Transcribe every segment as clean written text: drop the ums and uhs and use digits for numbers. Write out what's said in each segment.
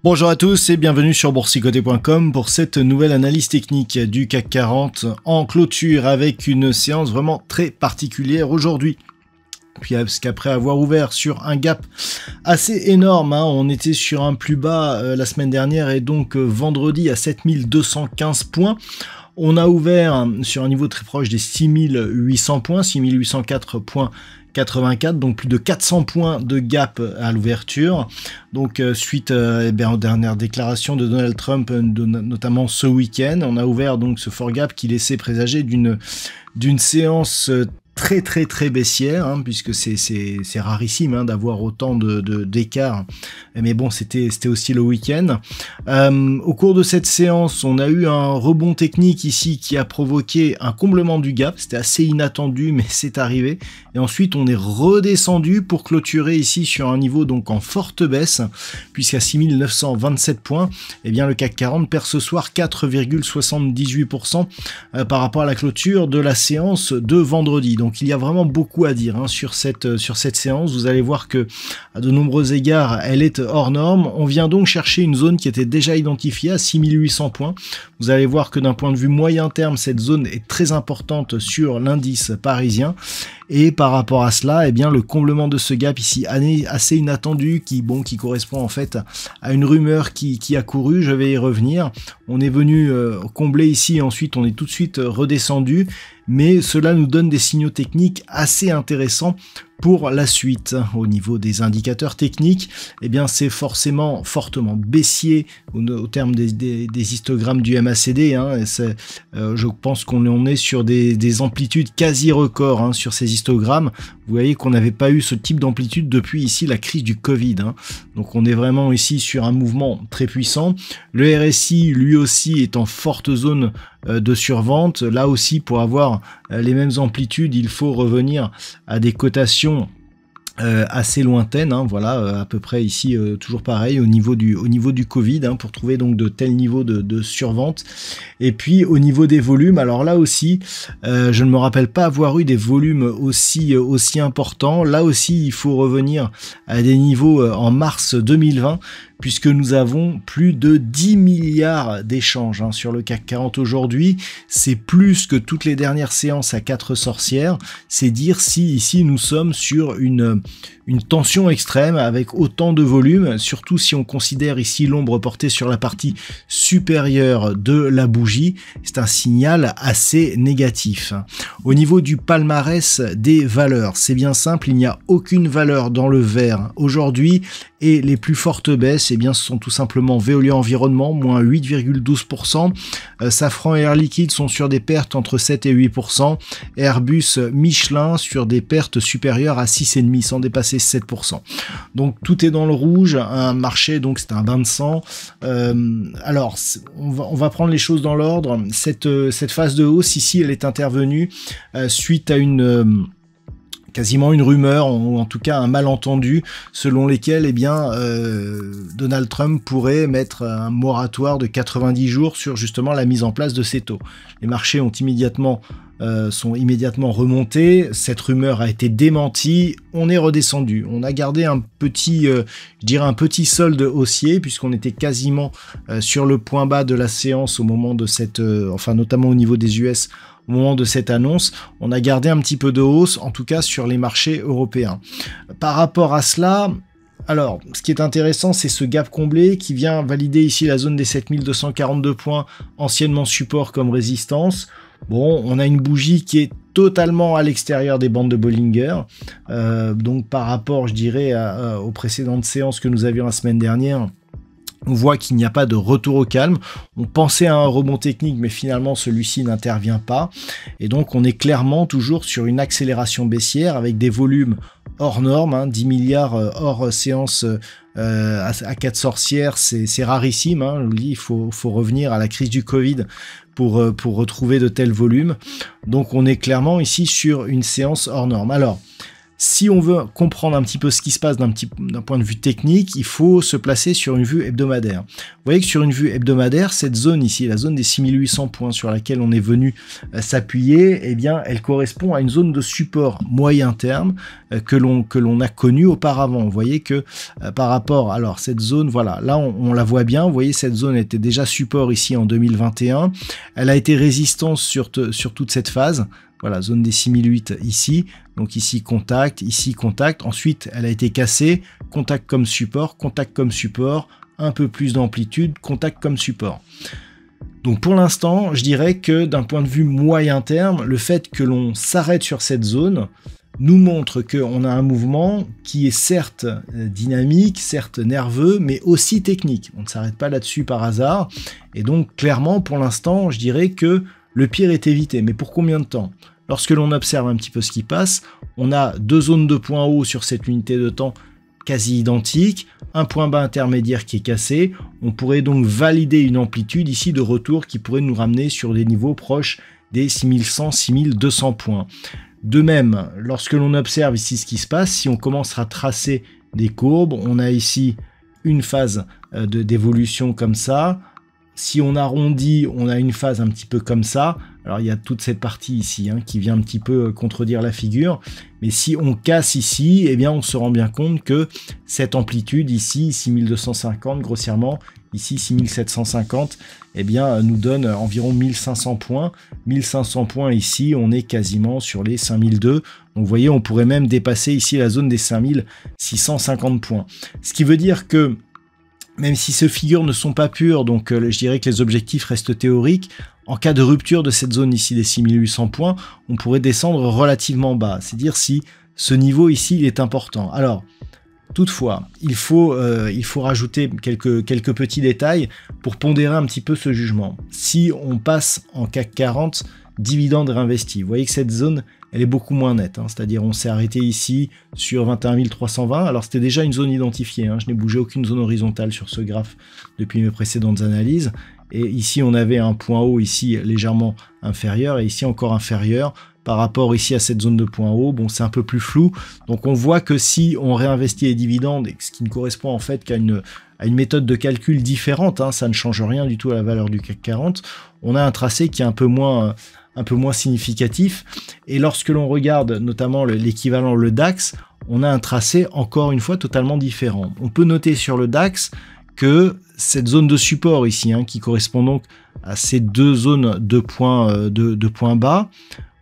Bonjour à tous et bienvenue sur boursicoté.com pour cette nouvelle analyse technique du CAC 40 en clôture avec une séance vraiment très particulière aujourd'hui. Puis parce qu'après avoir ouvert sur un gap assez énorme, on était sur un plus bas la semaine dernière et donc vendredi à 7215 points. On a ouvert sur un niveau très proche des 6800 points, 6804,84, donc plus de 400 points de gap à l'ouverture. Donc suite aux dernières déclarations de Donald Trump, notamment ce week-end, on a ouvert donc ce fort gap qui laissait présager d'une séance très baissière, puisque c'est rarissime d'avoir autant d'écart, mais bon, c'était aussi le week-end. Au cours de cette séance, on a eu un rebond technique ici qui a provoqué un comblement du gap, c'était assez inattendu, mais c'est arrivé, et ensuite on est redescendu pour clôturer ici sur un niveau donc en forte baisse, puisqu'à 6927 points, eh bien le CAC 40 perd ce soir 4,78% par rapport à la clôture de la séance de vendredi. Donc il y a vraiment beaucoup à dire sur cette séance. Vous allez voir que à de nombreux égards, elle est hors norme. On vient donc chercher une zone qui était déjà identifiée à 6800 points. Vous allez voir que d'un point de vue moyen terme, cette zone est très importante sur l'indice parisien. Et par rapport à cela, eh bien, le comblement de ce gap ici assez inattendu qui correspond en fait à une rumeur qui a couru, je vais y revenir. On est venu combler ici, ensuite on est tout de suite redescendu, mais cela nous donne des signaux techniques assez intéressants pour la suite. Au niveau des indicateurs techniques, eh bien c'est fortement baissier au terme des histogrammes du MACD. Je pense qu'on est sur des amplitudes quasi records sur ces histogrammes. Vous voyez qu'on n'avait pas eu ce type d'amplitude depuis ici la crise du Covid. Donc on est vraiment ici sur un mouvement très puissant. Le RSI lui aussi est en forte zone de survente. Là aussi, pour avoir les mêmes amplitudes, il faut revenir à des cotations assez lointaines, voilà, à peu près ici toujours pareil au niveau du Covid, pour trouver donc de tels niveaux de survente. Et puis au niveau des volumes, alors là aussi je ne me rappelle pas avoir eu des volumes aussi importants. Là aussi il faut revenir à des niveaux en mars 2020, puisque nous avons plus de 10 milliards d'échanges sur le CAC 40 aujourd'hui. C'est plus que toutes les dernières séances à 4 sorcières. C'est dire si ici nous sommes sur une tension extrême avec autant de volume, surtout si on considère ici l'ombre portée sur la partie supérieure de la bougie. C'est un signal assez négatif. Au niveau du palmarès des valeurs, c'est bien simple, il n'y a aucune valeur dans le vert aujourd'hui, et les plus fortes baisses, eh bien, ce sont tout simplement Veolia Environnement, moins 8,12%. Safran et Air Liquide sont sur des pertes entre 7 et 8%. Airbus, Michelin sur des pertes supérieures à 6,5%, sans dépasser 7%. Donc tout est dans le rouge, un marché, donc c'est un bain de sang. Alors, on va prendre les choses dans l'ordre. Cette phase de hausse ici, elle est intervenue suite à quasiment une rumeur, ou en tout cas un malentendu, selon lesquels Donald Trump pourrait mettre un moratoire de 90 jours sur justement la mise en place de ces taux. Les marchés sont immédiatement remontés, cette rumeur a été démentie, on est redescendu. On a gardé un petit solde haussier, puisqu'on était quasiment sur le point bas de la séance au moment de notamment au niveau des US, au moment de cette annonce. On a gardé un petit peu de hausse, en tout cas sur les marchés européens. Par rapport à cela, alors, ce qui est intéressant, c'est ce gap comblé qui vient valider ici la zone des 7242 points, anciennement support comme résistance. Bon, on a une bougie qui est totalement à l'extérieur des bandes de Bollinger. Donc par rapport, je dirais, aux précédentes séances que nous avions la semaine dernière, on voit qu'il n'y a pas de retour au calme. On pensait à un rebond technique, mais finalement celui-ci n'intervient pas. Et donc on est clairement toujours sur une accélération baissière avec des volumes hors normes, 10 milliards hors séance à 4 sorcières, c'est rarissime, hein, je vous le dis, il faut revenir à la crise du Covid pour retrouver de tels volumes. Donc on est clairement ici sur une séance hors norme. Alors, si on veut comprendre un petit peu ce qui se passe d'un point de vue technique, il faut se placer sur une vue hebdomadaire. Vous voyez que sur une vue hebdomadaire, cette zone ici, la zone des 6800 points sur laquelle on est venu s'appuyer, eh bien, elle correspond à une zone de support moyen terme que l'on a connue auparavant. Vous voyez que par rapport, alors cette zone, voilà, là on la voit bien. Vous voyez, cette zone était déjà support ici en 2021. Elle a été résistance sur toute cette phase. Voilà, zone des 6008 ici, donc ici contact, ensuite elle a été cassée, contact comme support, un peu plus d'amplitude, contact comme support. Donc pour l'instant, je dirais que d'un point de vue moyen terme, le fait que l'on s'arrête sur cette zone nous montre qu'on a un mouvement qui est certes dynamique, certes nerveux, mais aussi technique. On ne s'arrête pas là-dessus par hasard, et donc clairement pour l'instant, je dirais que le pire est évité, mais pour combien de temps ? Lorsque l'on observe un petit peu ce qui passe, on a deux zones de points hauts sur cette unité de temps quasi identiques, un point bas intermédiaire qui est cassé. On pourrait donc valider une amplitude ici de retour qui pourrait nous ramener sur des niveaux proches des 6100-6200 points. De même, lorsque l'on observe ici ce qui se passe, si on commence à tracer des courbes, on a ici une phase d'évolution comme ça. Si on arrondit, on a une phase un petit peu comme ça. Alors il y a toute cette partie ici qui vient un petit peu contredire la figure. Mais si on casse ici, eh bien on se rend bien compte que cette amplitude ici, 6250 grossièrement, ici 6750, eh bien nous donne environ 1500 points. 1500 points ici, on est quasiment sur les 5002. Donc vous voyez, on pourrait même dépasser ici la zone des 5650 points. Ce qui veut dire que même si ces figures ne sont pas pures, donc je dirais que les objectifs restent théoriques, en cas de rupture de cette zone ici des 6800 points, on pourrait descendre relativement bas. C'est-à-dire si ce niveau ici il est important. Alors, toutefois, il faut rajouter quelques petits détails pour pondérer un petit peu ce jugement. Si on passe en CAC 40, dividendes réinvestis, vous voyez que cette zone, elle est beaucoup moins nette, c'est-à-dire on s'est arrêté ici sur 21 320, alors c'était déjà une zone identifiée, je n'ai bougé aucune zone horizontale sur ce graphe depuis mes précédentes analyses, et ici on avait un point haut ici légèrement inférieur, et ici encore inférieur, par rapport ici à cette zone de point haut, bon c'est un peu plus flou, donc on voit que si on réinvestit les dividendes, ce qui ne correspond en fait qu'à une méthode de calcul différente, ça ne change rien du tout à la valeur du CAC 40, on a un tracé qui est un peu moins significatif, et lorsque l'on regarde notamment l'équivalent, le DAX, on a un tracé encore une fois totalement différent. On peut noter sur le DAX que cette zone de support ici, qui correspond donc à ces deux zones de points bas,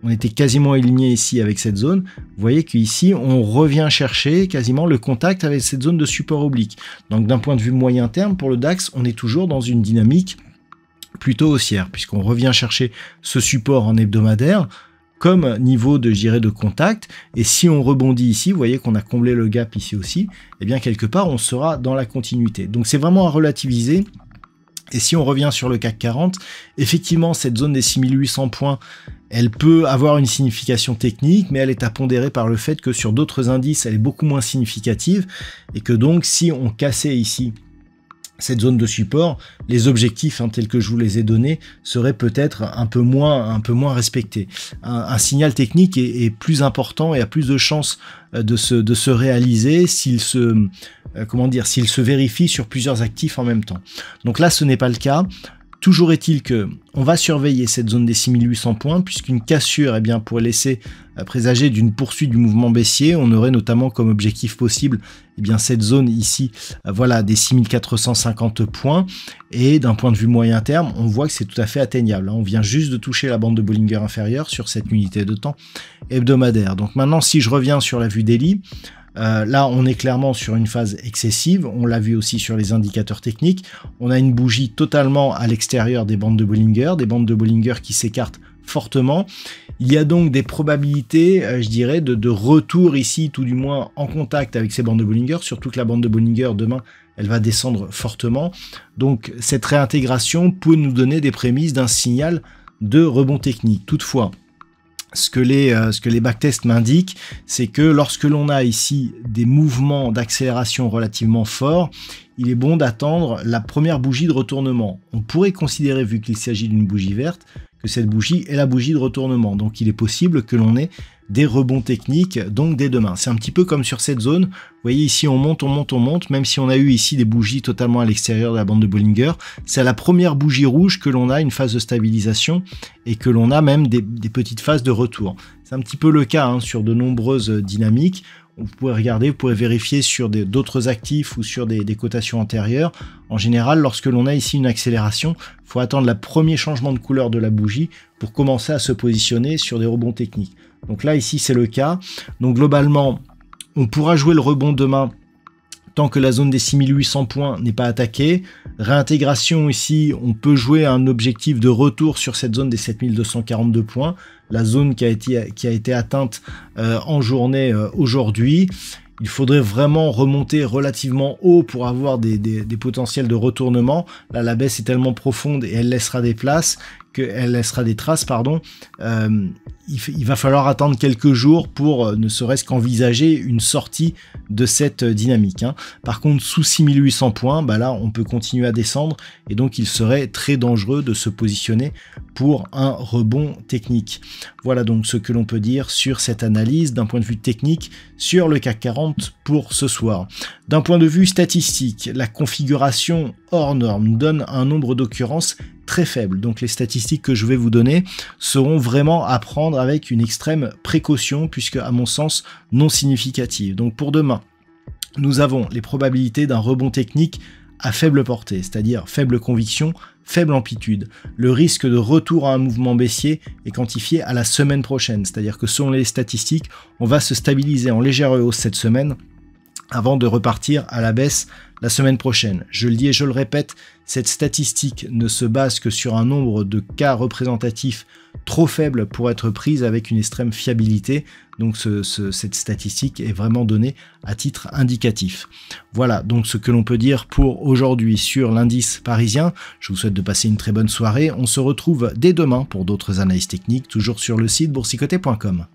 on était quasiment aligné ici avec cette zone. Vous voyez qu'ici, on revient chercher quasiment le contact avec cette zone de support oblique. Donc d'un point de vue moyen terme, pour le DAX, on est toujours dans une dynamique plutôt haussière, puisqu'on revient chercher ce support en hebdomadaire comme niveau de contact, et si on rebondit ici, vous voyez qu'on a comblé le gap ici aussi, et bien quelque part on sera dans la continuité. Donc c'est vraiment à relativiser, et si on revient sur le CAC 40, effectivement cette zone des 6800 points, elle peut avoir une signification technique, mais elle est à pondérer par le fait que sur d'autres indices, elle est beaucoup moins significative, et que donc si on cassait ici cette zone de support, les objectifs tels que je vous les ai donnés seraient peut-être un peu moins respectés. Un signal technique est plus important et a plus de chances de se réaliser s'il se vérifie sur plusieurs actifs en même temps. Donc là, ce n'est pas le cas. Toujours est-il que on va surveiller cette zone des 6800 points, puisqu'une cassure pourrait laisser présager d'une poursuite du mouvement baissier. On aurait notamment comme objectif possible cette zone ici, voilà, des 6450 points. Et d'un point de vue moyen terme, on voit que c'est tout à fait atteignable. On vient juste de toucher la bande de Bollinger inférieure sur cette unité de temps hebdomadaire. Donc maintenant, si je reviens sur la vue daily, là, on est clairement sur une phase excessive. On l'a vu aussi sur les indicateurs techniques. On a une bougie totalement à l'extérieur des bandes de Bollinger qui s'écartent fortement. Il y a donc des probabilités, je dirais, de retour ici, tout du moins en contact avec ces bandes de Bollinger, surtout que la bande de Bollinger, demain, elle va descendre fortement. Donc, cette réintégration peut nous donner des prémices d'un signal de rebond technique. Toutefois, ce que les backtests m'indiquent, c'est que lorsque l'on a ici des mouvements d'accélération relativement forts, il est bon d'attendre la première bougie de retournement. On pourrait considérer, vu qu'il s'agit d'une bougie verte, que cette bougie est la bougie de retournement. Donc il est possible que l'on ait des rebonds techniques, donc dès demain. C'est un petit peu comme sur cette zone. Vous voyez ici, on monte, on monte, on monte. Même si on a eu ici des bougies totalement à l'extérieur de la bande de Bollinger, c'est à la première bougie rouge que l'on a une phase de stabilisation et que l'on a même des petites phases de retour. C'est un petit peu le cas sur de nombreuses dynamiques. Vous pouvez regarder, vous pouvez vérifier sur d'autres actifs ou sur des cotations antérieures. En général, lorsque l'on a ici une accélération, il faut attendre le premier changement de couleur de la bougie pour commencer à se positionner sur des rebonds techniques. Donc là, ici, c'est le cas. Donc globalement, on pourra jouer le rebond demain tant que la zone des 6800 points n'est pas attaquée. Réintégration ici, on peut jouer un objectif de retour sur cette zone des 7242 points, la zone qui a été atteinte en journée aujourd'hui. Il faudrait vraiment remonter relativement haut pour avoir des potentiels de retournement. Là, la baisse est tellement profonde et elle laissera des traces, il va falloir attendre quelques jours pour ne serait-ce qu'envisager une sortie de cette dynamique. Par contre, sous 6800 points, là, on peut continuer à descendre et donc il serait très dangereux de se positionner pour un rebond technique. Voilà donc ce que l'on peut dire sur cette analyse d'un point de vue technique sur le CAC 40 pour ce soir. D'un point de vue statistique, la configuration hors norme donne un nombre d'occurrences très faible. Donc les statistiques que je vais vous donner seront vraiment à prendre avec une extrême précaution puisque à mon sens non significatives. Donc pour demain, nous avons les probabilités d'un rebond technique à faible portée, c'est-à-dire faible conviction, faible amplitude. Le risque de retour à un mouvement baissier est quantifié à la semaine prochaine, c'est-à-dire que selon les statistiques, on va se stabiliser en légère hausse cette semaine avant de repartir à la baisse la semaine prochaine. Je le dis et je le répète, cette statistique ne se base que sur un nombre de cas représentatifs trop faible pour être prise avec une extrême fiabilité. Donc cette statistique est vraiment donnée à titre indicatif. Voilà donc ce que l'on peut dire pour aujourd'hui sur l'indice parisien. Je vous souhaite de passer une très bonne soirée. On se retrouve dès demain pour d'autres analyses techniques, toujours sur le site boursicoté.com.